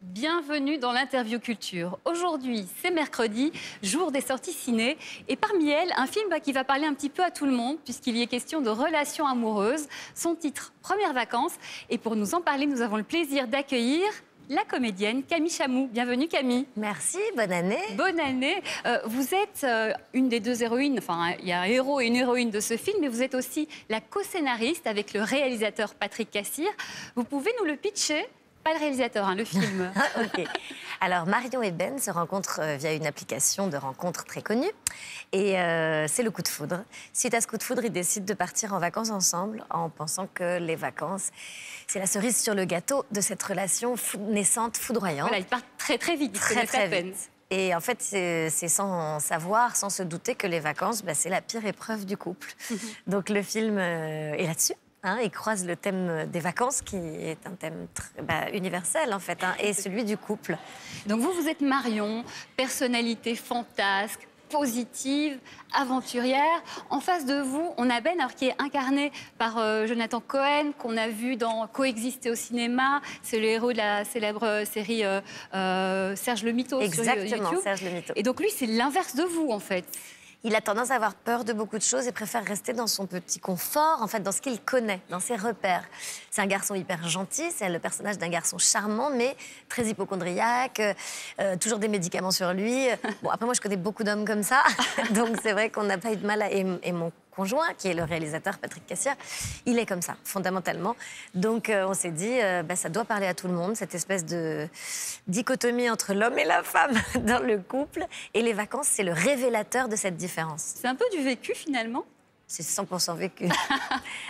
Bienvenue dans l'interview culture. Aujourd'hui, c'est mercredi, jour des sorties ciné. Et parmi elles, un film qui va parler un petit peu à tout le monde, puisqu'il y est question de relations amoureuses. Son titre, Premières vacances. Et pour nous en parler, nous avons le plaisir d'accueillir la comédienne Camille Chamou. Bienvenue Camille. Merci, bonne année. Bonne année. Vous êtes une des deux héroïnes, enfin il y a un héros et une héroïne de ce film, mais vous êtes aussi la co-scénariste avec le réalisateur Patrick Cassir. Vous pouvez nous le pitcher? Pas le réalisateur, hein, le film. Ok. Alors, Marion et Ben se rencontrent via une application de rencontre très connue. Et c'est le coup de foudre. Suite à ce coup de foudre, ils décident de partir en vacances ensemble en pensant que les vacances, c'est la cerise sur le gâteau de cette relation naissante, foudroyante. Voilà, ils partent très très vite, très vite. Et en fait, c'est sans savoir, sans se douter que les vacances, c'est la pire épreuve du couple. Donc le film est là-dessus. Il croise le thème des vacances, qui est un thème universel, en fait, et celui du couple. Donc vous êtes Marion, personnalité fantasque, positive, aventurière. En face de vous, on a Ben, alors, qui est incarné par Jonathan Cohen, qu'on a vu dans Coexister au cinéma. C'est le héros de la célèbre série Serge le Mito. Exactement, sur YouTube. Serge le Mito. Et donc lui, c'est l'inverse de vous, en fait. Il a tendance à avoir peur de beaucoup de choses et préfère rester dans son petit confort, en fait, dans ce qu'il connaît, dans ses repères. C'est un garçon hyper gentil, c'est le personnage d'un garçon charmant, mais très hypocondriaque, toujours des médicaments sur lui. Bon, après, moi, je connais beaucoup d'hommes comme ça, donc c'est vrai qu'on n'a pas eu de mal à... Et mon conjoint, qui est le réalisateur Patrick Cassir, il est comme ça, fondamentalement. Donc, on s'est dit, ça doit parler à tout le monde, cette espèce de dichotomie entre l'homme et la femme dans le couple. Et les vacances, c'est le révélateur de cette différence. C'est un peu du vécu, finalement. C'est 100% vécu.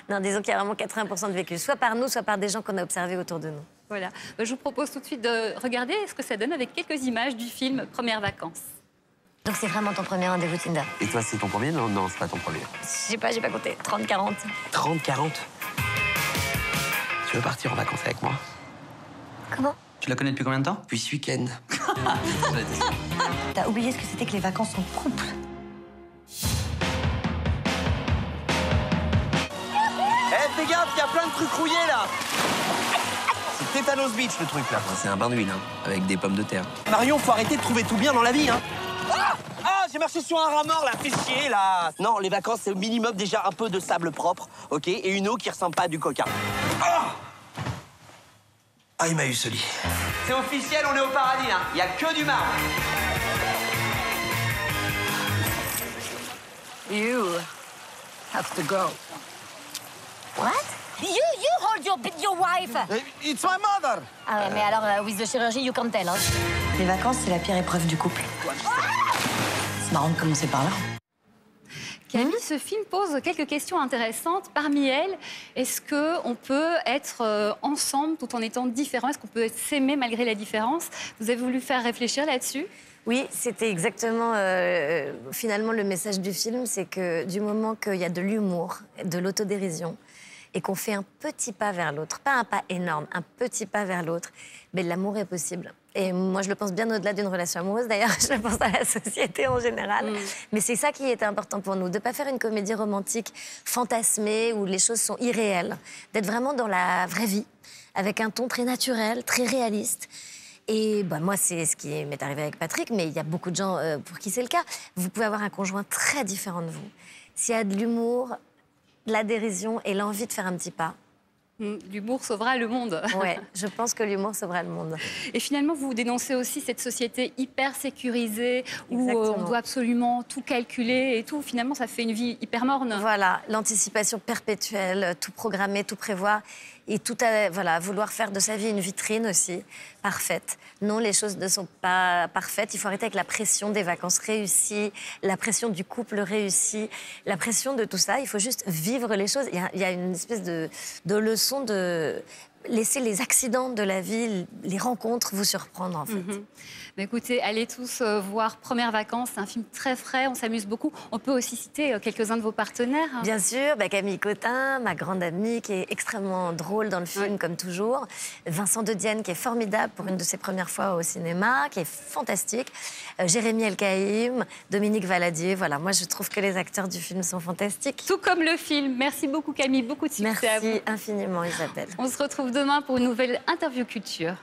Non, disons qu'il y a vraiment 80% de vécu, soit par nous, soit par des gens qu'on a observés autour de nous. Voilà. Je vous propose tout de suite de regarder ce que ça donne avec quelques images du film Premières vacances. Donc c'est vraiment ton premier rendez-vous Tinder? Et toi, c'est ton premier? Non, non, c'est pas ton premier. J'ai pas compté. 30-40. 30-40? Tu veux partir en vacances avec moi? Comment? Tu la connais depuis combien de temps? Depuis ce week-end. T'as oublié ce que c'était que les vacances en couple. Fais gaffe, il y a plein de trucs rouillés, là. C'est Tétanos Beach, le truc, là. C'est un bain d'huile, avec des pommes de terre. Marion, faut arrêter de trouver tout bien dans la vie, Ah, j'ai marché sur un rat mort, là, fais chier, là. Non, les vacances, c'est au minimum déjà un peu de sable propre, ok? Et une eau qui ressemble pas à du coca. Ah, il m'a eu ce lit. C'est officiel, on est au paradis, hein. Il y a que du marbre. You have to go. What? You hold your wife. It's my mother. Ah ouais, mais alors, with the chirurgie, you can tell, hein. Les vacances, c'est la pire épreuve du couple. C'est marrant de commencer par là. Camille, ce film pose quelques questions intéressantes. Parmi elles, est-ce qu'on peut être ensemble tout en étant différents? Est-ce qu'on peut s'aimer malgré la différence? Vous avez voulu faire réfléchir là-dessus? Oui, c'était exactement finalement le message du film, c'est que du moment qu'il y a de l'humour, de l'autodérision, et qu'on fait un petit pas vers l'autre, pas un pas énorme, un petit pas vers l'autre, l'amour est possible. Et moi, je le pense bien au-delà d'une relation amoureuse. D'ailleurs, je pense à la société en général. Mais c'est ça qui était important pour nous, de ne pas faire une comédie romantique fantasmée où les choses sont irréelles, d'être vraiment dans la vraie vie, avec un ton très naturel, très réaliste. Et moi, c'est ce qui m'est arrivé avec Patrick, mais il y a beaucoup de gens pour qui c'est le cas. Vous pouvez avoir un conjoint très différent de vous. S'il y a de l'humour, de la dérision et l'envie de faire un petit pas. L'humour sauvera le monde. Ouais, je pense que l'humour sauvera le monde. Et finalement, vous dénoncez aussi cette société hyper sécurisée où on doit absolument tout calculer et tout. Finalement, ça fait une vie hyper morne. Voilà, l'anticipation perpétuelle, tout programmer, tout prévoir. Et vouloir faire de sa vie une vitrine aussi, parfaite. Non, les choses ne sont pas parfaites. Il faut arrêter avec la pression des vacances réussies, la pression du couple réussi, la pression de tout ça. Il faut juste vivre les choses. Il y a une espèce de leçon de laisser les accidents de la vie, les rencontres vous surprendre, en fait. Écoutez, allez tous voir Premières vacances. C'est un film très frais, on s'amuse beaucoup. On peut aussi citer quelques-uns de vos partenaires. Bien sûr, Camille Cotin, ma grande amie, qui est extrêmement drôle dans le film, comme toujours. Vincent De Dienne, qui est formidable pour une de ses premières fois au cinéma, qui est fantastique. Jérémy Elkaïm, Dominique Valadier. Voilà, moi, je trouve que les acteurs du film sont fantastiques. Tout comme le film. Merci beaucoup, Camille. Beaucoup de succès à vous. Merci infiniment, Isabelle. On se retrouve demain pour une nouvelle interview culture.